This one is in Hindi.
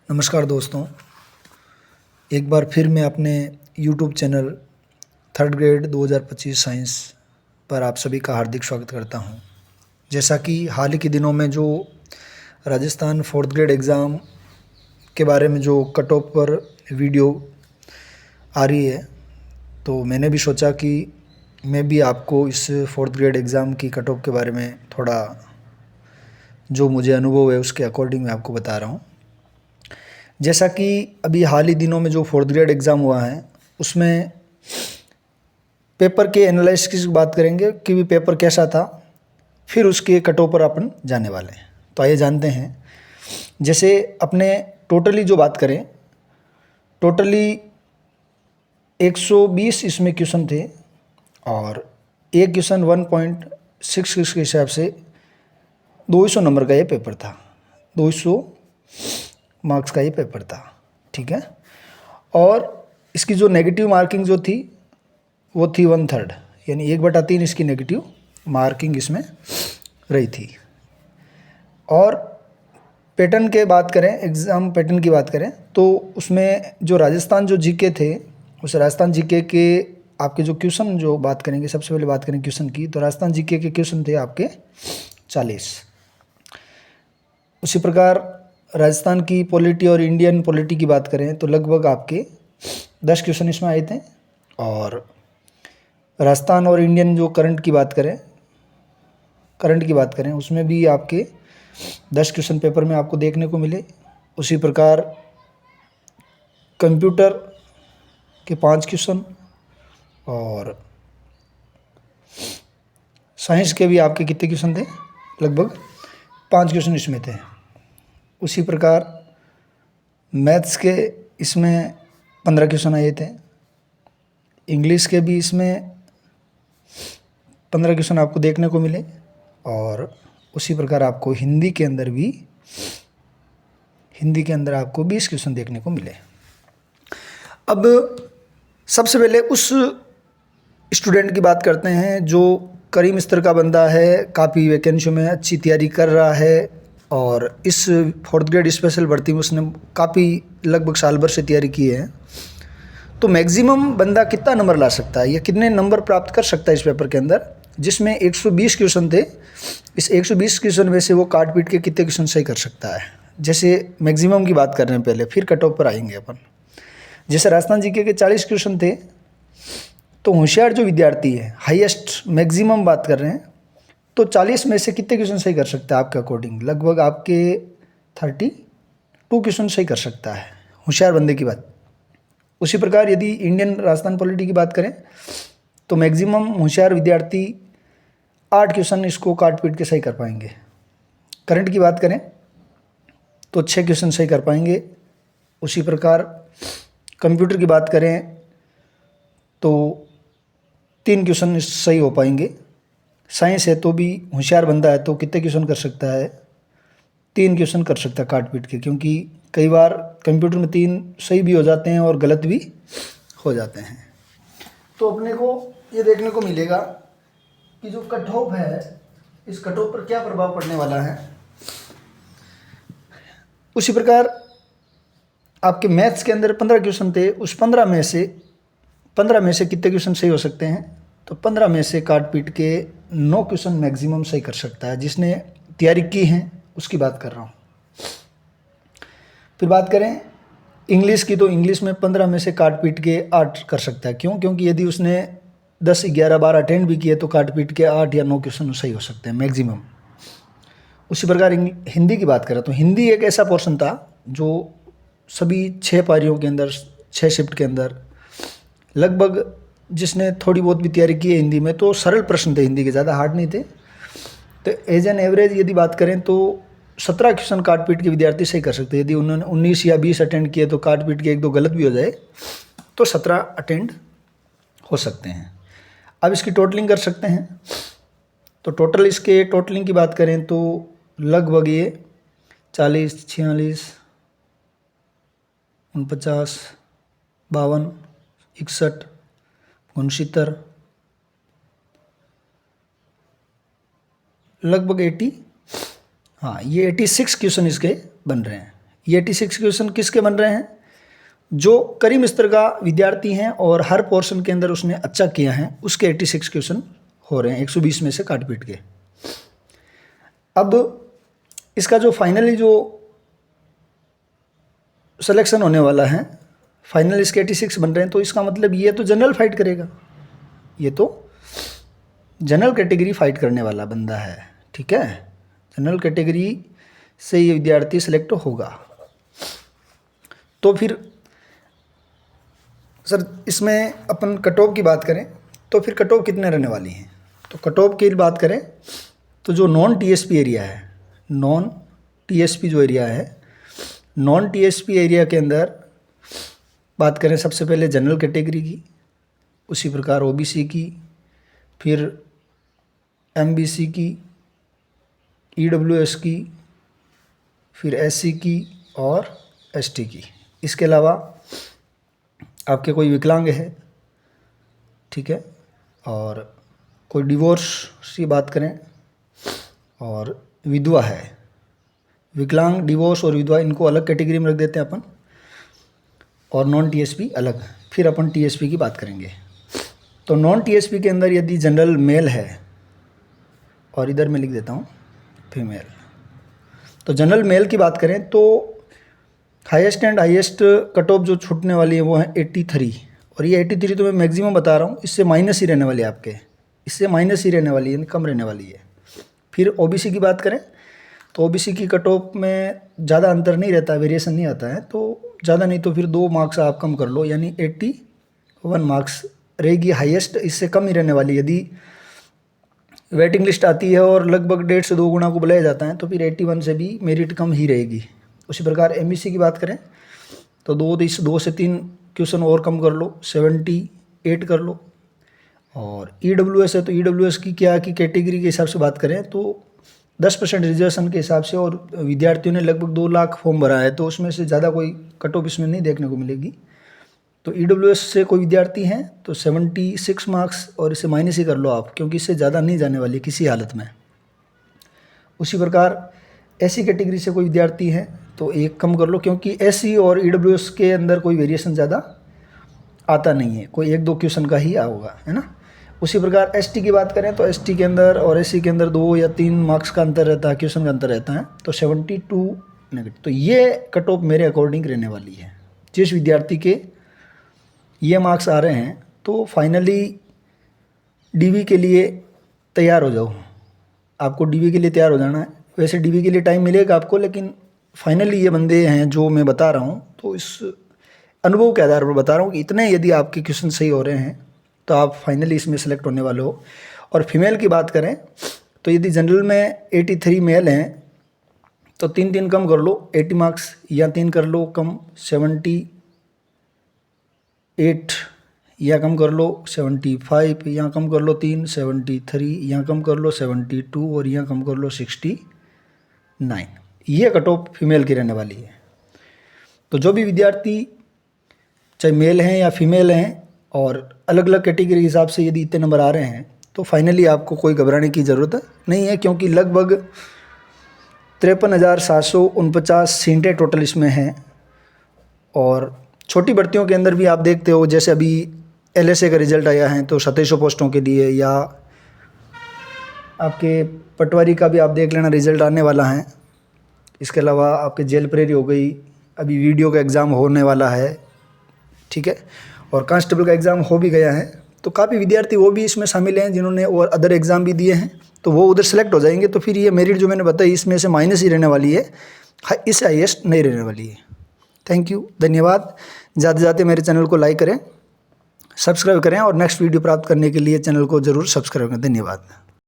नमस्कार दोस्तों, एक बार फिर मैं अपने YouTube channel third grade 2025 science पर आप सभी का हार्दिक स्वागत करता हूं। जैसा कि हाल ही के दिनों में जो राजस्थान फोर्थ ग्रेड एग्ज़ाम के बारे में जो कट ऑफ पर वीडियो आ रही है, तो मैंने भी सोचा कि मैं भी आपको इस फोर्थ ग्रेड एग्ज़ाम की कट ऑफ के बारे में थोड़ा जो मुझे अनुभव है उसके अकॉर्डिंग मैं आपको बता रहा हूँ। जैसा कि अभी हाल ही दिनों में जो फोर्थ ग्रेड एग्ज़ाम हुआ है उसमें पेपर के एनालिसिस की बात करेंगे कि भी पेपर कैसा था, फिर उसके कट ऑफ पर अपन जाने वाले हैं। तो आइए जानते हैं। जैसे अपने टोटली जो बात करें, टोटली 120 इसमें क्वेश्चन थे और एक क्वेश्चन 1.66 के हिसाब से 200 नंबर का ये पेपर था, 200 मार्क्स का ये पेपर था। ठीक है। और इसकी जो नेगेटिव मार्किंग जो थी वो थी 1/3, यानी 1/3 इसकी नेगेटिव मार्किंग इसमें रही थी। और पैटर्न के बात करें, एग्ज़ाम पैटर्न की बात करें तो उसमें जो राजस्थान जो जीके थे, उस राजस्थान जीके के आपके जो क्वेश्चन जो बात करेंगे, सबसे पहले बात करें क्वेश्चन की, तो राजस्थान जीके के क्वेश्चन थे आपके 40। उसी प्रकार राजस्थान की पॉलिटी और इंडियन पॉलिटी की बात करें तो लगभग आपके 10 क्वेश्चन इसमें आए थे। और राजस्थान और इंडियन जो करंट की बात करें उसमें भी आपके 10 क्वेश्चन पेपर में आपको देखने को मिले। उसी प्रकार कंप्यूटर के 5 क्वेश्चन और साइंस के भी आपके कितने क्वेश्चन थे, लगभग 5 क्वेश्चन इसमें थे। उसी प्रकार मैथ्स के इसमें 15 क्वेश्चन आए थे। इंग्लिश के भी इसमें 15 क्वेश्चन आपको देखने को मिले। और उसी प्रकार आपको हिंदी के अंदर आपको 20 क्वेश्चन देखने को मिले। अब सबसे पहले उस स्टूडेंट की बात करते हैं जो करीम स्तर का बंदा है, काफ़ी वैकेंसी में अच्छी तैयारी कर रहा है और इस फोर्थ ग्रेड स्पेशल भर्ती में उसने काफ़ी लगभग साल भर से तैयारी की है। तो मैक्सिमम बंदा कितना नंबर ला सकता है या कितने नंबर प्राप्त कर सकता है इस पेपर के अंदर, जिसमें 120 क्वेश्चन थे। इस 120 क्वेश्चन में से वो काट पीट के कितने क्वेश्चन सही कर सकता है। जैसे मैक्सिमम की बात कर रहे हैं पहले, फिर कट ऑफ पर आएंगे अपन। जैसे राजस्थान जीके के 40 क्वेश्चन थे, तो होशियार जो विद्यार्थी है, हाईएस्ट मैक्सिमम बात कर रहे हैं, तो 40 में से कितने क्वेश्चन सही कर सकता है आपके अकॉर्डिंग? लगभग आपके 32 क्वेश्चन सही कर सकता है होशियार बंदे की बात। उसी प्रकार यदि इंडियन राजस्थान पॉलिटी की बात करें तो मैक्सिमम होशियार विद्यार्थी 8 क्वेश्चन इसको काट पीट के सही कर पाएंगे। करंट की बात करें तो 6 क्वेश्चन सही कर पाएंगे। उसी प्रकार कंप्यूटर की बात करें तो 3 क्वेश्चन सही हो पाएंगे। साइंस है तो भी होशियार बंदा है तो कितने क्वेश्चन कर सकता है? 3 क्वेश्चन कर सकता है काट पीट के, क्योंकि कई बार कंप्यूटर में 3 सही भी हो जाते हैं और गलत भी हो जाते हैं। तो अपने को ये देखने को मिलेगा कि जो कट ऑफ है, इस कट ऑफ पर क्या प्रभाव पड़ने वाला है। उसी प्रकार आपके मैथ्स के अंदर 15 क्वेश्चन थे, उस 15 में से कितने क्वेश्चन सही हो सकते हैं? तो 15 में से काट पीट के 9 क्वेश्चन मैक्सिमम सही कर सकता है, जिसने तैयारी की है उसकी बात कर रहा हूँ। फिर बात करें इंग्लिश की, तो इंग्लिश में 15 में से काट पीट के 8 कर सकता है। क्यों? क्योंकि यदि उसने 10, 11, 12 अटेंड भी किए तो काट पीट के 8 या 9 क्वेश्चन सही हो सकते हैं मैक्सिमम। उसी प्रकार हिंदी की बात करें तो हिंदी एक ऐसा पोर्शन था जो सभी 6 पारियों के अंदर, 6 शिफ्ट के अंदर लगभग जिसने थोड़ी बहुत भी तैयारी की है हिंदी में, तो सरल प्रश्न थे हिंदी के, ज़्यादा हार्ड नहीं थे। तो एज एन एवरेज यदि बात करें तो 17 क्वेश्चन काट पीट के विद्यार्थी सही कर सकते हैं। यदि उन्होंने 19 या 20 अटेंड किए तो काट पीट के 1-2 गलत भी हो जाए तो 17 अटेंड हो सकते हैं। अब इसकी टोटलिंग कर सकते हैं। तो टोटल इसके टोटलिंग की बात करें तो लगभग ये 40, 46, 49, 52, 61, 69, लगभग 80, हाँ ये 86 क्वेश्चन इसके बन रहे हैं। ये 86 क्वेश्चन किसके बन रहे हैं? जो करीब स्तर का विद्यार्थी हैं और हर पोर्शन के अंदर उसने अच्छा किया है, उसके 86 क्वेश्चन हो रहे हैं 120 में से काट पीट के। अब इसका जो फाइनली जो सिलेक्शन होने वाला है, फाइनल इसके 86 बन रहे हैं, तो इसका मतलब ये तो जनरल फाइट करेगा, ये तो जनरल कैटेगरी फाइट करने वाला बंदा है, ठीक है। जनरल कैटेगरी से ये विद्यार्थी सिलेक्ट होगा। तो फिर सर इसमें अपन कट ऑफ की बात करें तो फिर कट ऑफ कितने रहने वाली हैं? तो कट ऑफ की बात करें तो जो नॉन टीएसपी एरिया है, नॉन टीएसपी जो एरिया है, नॉन टीएसपी एरिया के अंदर बात करें सबसे पहले जनरल कैटेगरी की, उसी प्रकार ओबीसी की, फिर एमबीसी की, ईडब्ल्यूएस की, फिर एससी की और एसटी की। इसके अलावा आपके कोई विकलांग है, ठीक है, और कोई डिवोर्स की बात करें और विधवा है। विकलांग, डिवोर्स और विधवा इनको अलग कैटेगरी में रख देते हैं अपन, और नॉन टीएसपी अलग। फिर अपन टीएसपी की बात करेंगे। तो नॉन टीएसपी के अंदर यदि जनरल मेल है, और इधर मैं लिख देता हूँ फीमेल, तो जनरल मेल की बात करें तो highest and highest cut off जो छूटने वाली है वो है 83, और ये 83 तो मैं मैक्सिमम बता रहा हूँ, इससे माइनस ही रहने वाली है आपके, इससे माइनस ही रहने वाली है, कम रहने वाली है। फिर ओबीसी की बात करें तो ओबीसी की कट ऑफ में ज़्यादा अंतर नहीं रहता, वेरिएशन नहीं आता है, तो ज़्यादा नहीं तो फिर 2 मार्क्स आप कम कर लो, यानी 81 मार्क्स रहेगी हाईएस्ट, इससे कम ही रहने वाली। यदि वेटिंग लिस्ट आती है और लगभग 1.5 से 2 गुना को बुलाया जाता है तो फिर 81 से भी मेरिट कम ही रहेगी। उसी प्रकार एमबीसी की बात करें तो 2 से 3 क्वेश्चन और कम कर लो, 78 कर लो। और ईडब्ल्यूएस है तो ईडब्ल्यूएस की क्या की कैटेगरी के हिसाब से बात करें तो 10% रिजर्वेशन के हिसाब से, और विद्यार्थियों ने लगभग 2 लाख फॉर्म भरा है, तो उसमें से ज़्यादा कोई कट ऑफ इसमें नहीं देखने को मिलेगी। तो ईडब्ल्यूएस से कोई विद्यार्थी हैं तो 76 मार्क्स, और इसे माइनस ही कर लो आप, क्योंकि इससे ज़्यादा नहीं जाने वाली किसी हालत में। उसी प्रकार एससी कैटेगरी से कोई विद्यार्थी है तो 1 कम कर लो, क्योंकि एससी और ईडब्ल्यूएस के अंदर कोई वेरिएशन ज़्यादा आता नहीं है, कोई 1-2 क्वेश्चन का ही होगा, है ना। उसी प्रकार एसटी की बात करें तो एसटी के अंदर और एससी के अंदर 2 या 3 मार्क्स का अंतर रहता है, क्वेश्चन का अंतर रहता है, तो 72 नेगेटिव। तो ये कट ऑफ मेरे अकॉर्डिंग रहने वाली है। जिस विद्यार्थी के ये मार्क्स आ रहे हैं तो फाइनली डीवी के लिए तैयार हो जाओ, आपको डीवी के लिए तैयार हो जाना है। वैसे डीवी के लिए टाइम मिलेगा आपको, लेकिन फाइनली ये बंदे हैं जो मैं बता रहा हूँ, तो इस अनुभव के आधार पर बता रहा हूँ कि इतने यदि आपके क्वेश्चन सही हो रहे हैं तो आप फाइनली इसमें सेलेक्ट होने वाले हो। और फीमेल की बात करें तो यदि जनरल में 83 मेल हैं तो 3 कम कर लो 80 मार्क्स, या 3 कर लो कम 78, या कम कर लो 75, यहाँ कम कर लो 3 73, यहाँ कम कर लो 72, और यहाँ कम कर लो 69। ये कट ऑफ फीमेल की रहने वाली है। तो जो भी विद्यार्थी चाहे मेल हैं या फीमेल हैं और अलग अलग कैटेगरी के हिसाब से यदि इतने नंबर आ रहे हैं तो फाइनली आपको कोई घबराने की ज़रूरत नहीं है, क्योंकि लगभग 53,749 सीटें टोटल इसमें हैं। और छोटी भर्तियों के अंदर भी आप देखते हो, जैसे अभी एलएसए का रिजल्ट आया है तो 2700 पोस्टों के लिए, या आपके पटवारी का भी आप देख लेना रिजल्ट आने वाला है। इसके अलावा आपके जेल प्रेरी हो गई, अभी वीडियो का एग्ज़ाम होने वाला है, ठीक है, और कांस्टेबल का एग्ज़ाम हो भी गया है। तो काफ़ी विद्यार्थी वो भी इसमें शामिल हैं जिन्होंने और अदर एग्ज़ाम भी दिए हैं, तो वो उधर सेलेक्ट हो जाएंगे। तो फिर ये मेरिट जो मैंने बताई इसमें से माइनस ही रहने वाली है, इससे हाईएस्ट नहीं रहने वाली है। थैंक यू, धन्यवाद। जाते जाते मेरे चैनल को लाइक करें, सब्सक्राइब करें, और नेक्स्ट वीडियो प्राप्त करने के लिए चैनल को ज़रूर सब्सक्राइब करें। धन्यवाद।